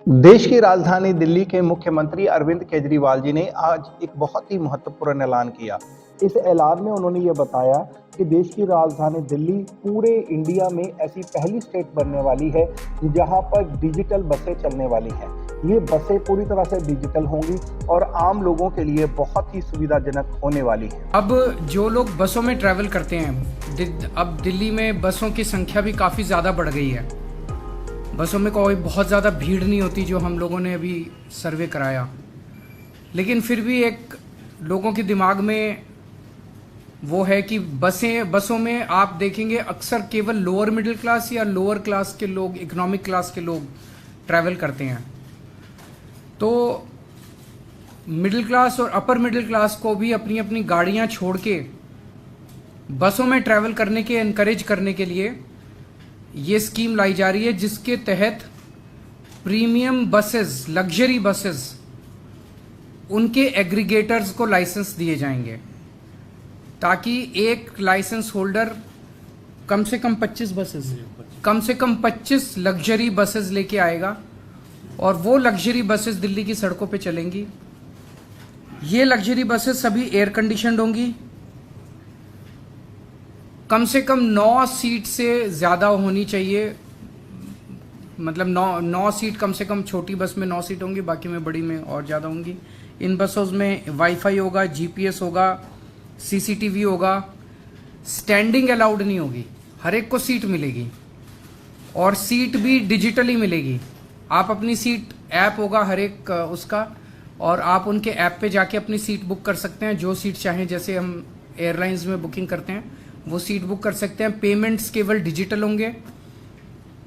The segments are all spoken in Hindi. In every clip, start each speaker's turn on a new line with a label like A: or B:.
A: देश की राजधानी दिल्ली के मुख्यमंत्री अरविंद केजरीवाल जी ने आज एक बहुत ही महत्वपूर्ण ऐलान किया। इस ऐलान में उन्होंने ये बताया कि देश की राजधानी दिल्ली पूरे इंडिया में ऐसी पहली स्टेट बनने वाली है जहां पर डिजिटल बसें चलने वाली हैं। ये बसें पूरी तरह से डिजिटल होंगी और आम लोगों के लिए बहुत ही सुविधाजनक होने वाली है।
B: अब जो लोग बसों में ट्रैवल करते हैं, अब दिल्ली में बसों की संख्या भी काफ़ी ज़्यादा बढ़ गई है। बसों में कोई बहुत ज़्यादा भीड़ नहीं होती, जो हम लोगों ने अभी सर्वे कराया। लेकिन फिर भी एक लोगों के दिमाग में वो है कि बसों में आप देखेंगे अक्सर केवल लोअर मिडिल क्लास या लोअर क्लास के लोग, इकोनॉमिक क्लास के लोग ट्रैवल करते हैं। तो मिडिल क्लास और अपर मिडिल क्लास को भी अपनी अपनी गाड़ियां छोड़ के बसों में ट्रैवल करने के एनकरेज करने के लिए ये स्कीम लाई जा रही है, जिसके तहत प्रीमियम बसेस, लग्जरी बसेस, उनके एग्रीगेटर्स को लाइसेंस दिए जाएंगे, ताकि एक लाइसेंस होल्डर कम से कम 25 लग्जरी बसेस लेके आएगा और वो लग्जरी बसेस दिल्ली की सड़कों पे चलेंगी। ये लग्जरी बसेस सभी एयर कंडीशनड होंगी, कम से कम 9 सीट से ज़्यादा होनी चाहिए। मतलब 9 सीट कम से कम, छोटी बस में 9 सीट होंगी, बाकी में बड़ी में और ज़्यादा होंगी। इन बसों में वाईफाई होगा, जीपीएस होगा, सीसीटीवी होगा। स्टैंडिंग अलाउड नहीं होगी, हर एक को सीट मिलेगी और सीट भी डिजिटली मिलेगी। आप अपनी सीट, ऐप होगा हर एक उसका, और आप उनके ऐप पे जाके अपनी सीट बुक कर सकते हैं, जो सीट चाहें। जैसे हम एयरलाइंस में बुकिंग करते हैं वो सीट बुक कर सकते हैं। पेमेंट्स केवल डिजिटल होंगे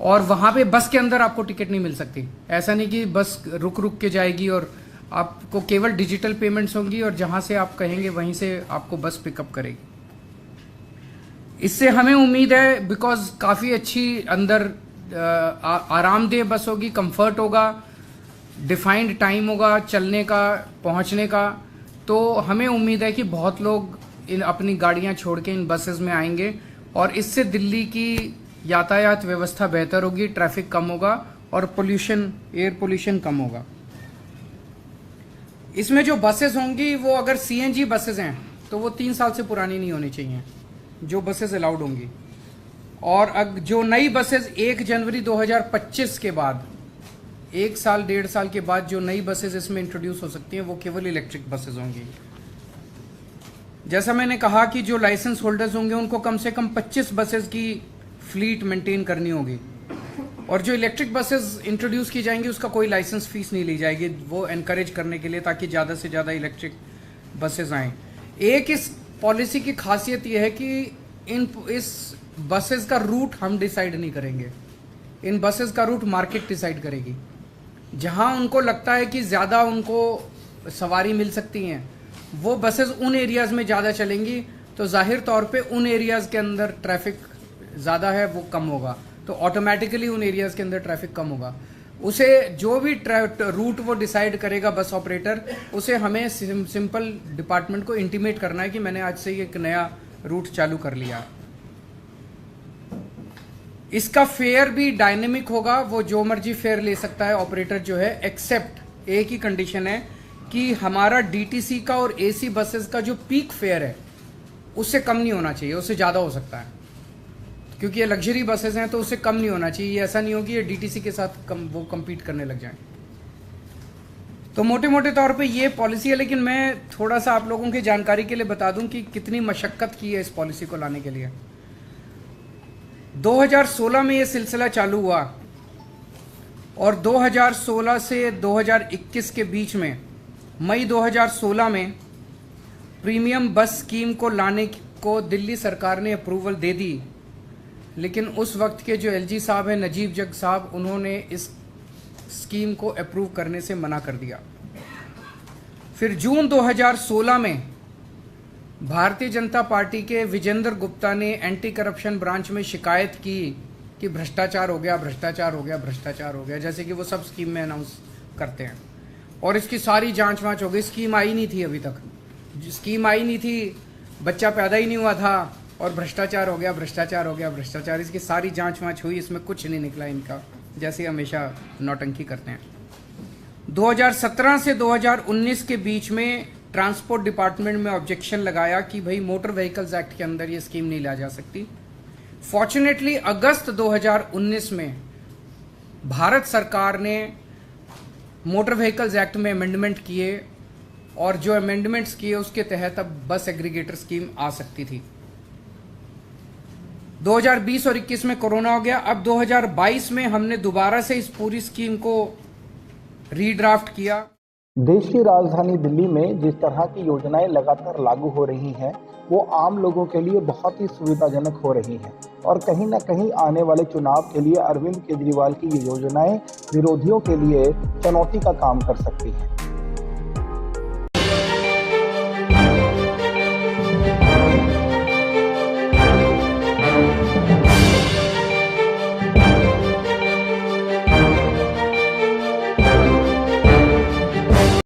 B: और वहाँ पे बस के अंदर आपको टिकट नहीं मिल सकती। ऐसा नहीं कि बस रुक रुक के जाएगी, और आपको केवल डिजिटल पेमेंट्स होंगी और जहाँ से आप कहेंगे वहीं से आपको बस पिकअप करेगी। इससे हमें उम्मीद है, बिकॉज काफ़ी अच्छी अंदर आरामदेह बस होगी, कंफर्ट होगा, डिफाइंड टाइम होगा चलने का, पहुँचने का। तो हमें उम्मीद है कि बहुत लोग अपनी गाड़ियां छोड़ के इन बसेस में आएंगे और इससे दिल्ली की यातायात व्यवस्था बेहतर होगी, ट्रैफिक कम होगा और पोल्यूशन, एयर पोल्यूशन कम होगा। इसमें जो बसेस होंगी वो अगर सीएनजी बसेस हैं तो वो 3 साल से पुरानी नहीं होनी चाहिए, जो बसेस अलाउड होंगी। और जो नई बसेस 1 जनवरी 2025 के बाद, 1 साल 1.5 साल के बाद जो नई बसेस इसमें इंट्रोड्यूस हो सकती हैं वो केवल इलेक्ट्रिक बसेस होंगी। जैसा मैंने कहा कि जो लाइसेंस होल्डर्स होंगे उनको कम से कम 25 बसेस की फ्लीट मेंटेन करनी होगी, और जो इलेक्ट्रिक बसेस इंट्रोड्यूस की जाएंगी उसका कोई लाइसेंस फीस नहीं ली जाएगी, वो एनकरेज करने के लिए, ताकि ज़्यादा से ज़्यादा इलेक्ट्रिक बसेस आएँ। एक इस पॉलिसी की खासियत यह है कि इस बसेस का रूट हम डिसाइड नहीं करेंगे, इन बसेस का रूट मार्केट डिसाइड करेगी। जहां उनको लगता है कि ज़्यादा उनको सवारी मिल सकती हैं, वो बसेस उन एरियाज़ में ज़्यादा चलेंगी, तो जाहिर तौर पे उन एरियाज़ के अंदर ट्रैफिक ज़्यादा है वो कम होगा, तो ऑटोमेटिकली उन एरियाज़ के अंदर ट्रैफिक कम होगा। उसे जो भी रूट वो डिसाइड करेगा बस ऑपरेटर, उसे हमें सिंपल डिपार्टमेंट को इंटीमेट करना है कि मैंने आज से एक नया रूट चालू कर लिया। इसका फेयर भी डायनेमिक होगा, वो जो मर्जी फेयर ले सकता है ऑपरेटर जो है, एक्सेप्ट एक ही कंडीशन है कि हमारा डीटीसी का और एसी बसेस का जो पीक फेयर है उससे कम नहीं होना चाहिए, उससे ज़्यादा हो सकता है, क्योंकि ये लग्जरी बसेस हैं तो उससे कम नहीं होना चाहिए। ऐसा नहीं हो कि ये डीटीसी के साथ वो कम्पीट करने लग जाएं। तो मोटे मोटे तौर पे ये पॉलिसी है, लेकिन मैं थोड़ा सा आप लोगों की जानकारी के लिए बता दूं कि कितनी मशक्क़त की है इस पॉलिसी को लाने के लिए। 2016 में ये सिलसिला चालू हुआ और 2016 से 2021 के बीच में, मई 2016 में प्रीमियम बस स्कीम को लाने को दिल्ली सरकार ने अप्रूवल दे दी, लेकिन उस वक्त के जो एलजी साहब हैं, नजीब जग साहब, उन्होंने इस स्कीम को अप्रूव करने से मना कर दिया। फिर जून 2016 में भारतीय जनता पार्टी के विजेंद्र गुप्ता ने एंटी करप्शन ब्रांच में शिकायत की कि भ्रष्टाचार हो गया, भ्रष्टाचार हो गया, भ्रष्टाचार हो गया, जैसे कि वो सब स्कीम में अनाउंस करते हैं। और इसकी सारी जांच वाँच हो गई। स्कीम आई नहीं थी, अभी तक स्कीम आई नहीं थी, बच्चा पैदा ही नहीं हुआ था और भ्रष्टाचार हो गया, भ्रष्टाचार हो गया, भ्रष्टाचार। इसकी सारी जांच वाँच हुई, इसमें कुछ नहीं निकला इनका, जैसे हमेशा नौटंकी करते हैं। 2017 से 2019 के बीच में ट्रांसपोर्ट डिपार्टमेंट में ऑब्जेक्शन लगाया कि भाई मोटर व्हीकल्स एक्ट के अंदर ये स्कीम नहीं ला जा सकती। फॉर्चुनेटली अगस्त 2019 में भारत सरकार ने मोटर व्हीकल्स एक्ट में अमेंडमेंट किए और जो अमेंडमेंट्स किए उसके तहत अब बस एग्रीगेटर स्कीम आ सकती थी। 2020 और 21 में कोरोना हो गया। अब 2022 में हमने दोबारा से इस पूरी स्कीम को रीड्राफ्ट किया।
A: देश की राजधानी दिल्ली में जिस तरह की योजनाएं लगातार लागू हो रही हैं, वो आम लोगों के लिए बहुत ही सुविधाजनक हो रही हैं और कहीं ना कहीं आने वाले चुनाव के लिए अरविंद केजरीवाल की ये योजनाएं विरोधियों के लिए चुनौती का काम कर सकती हैं।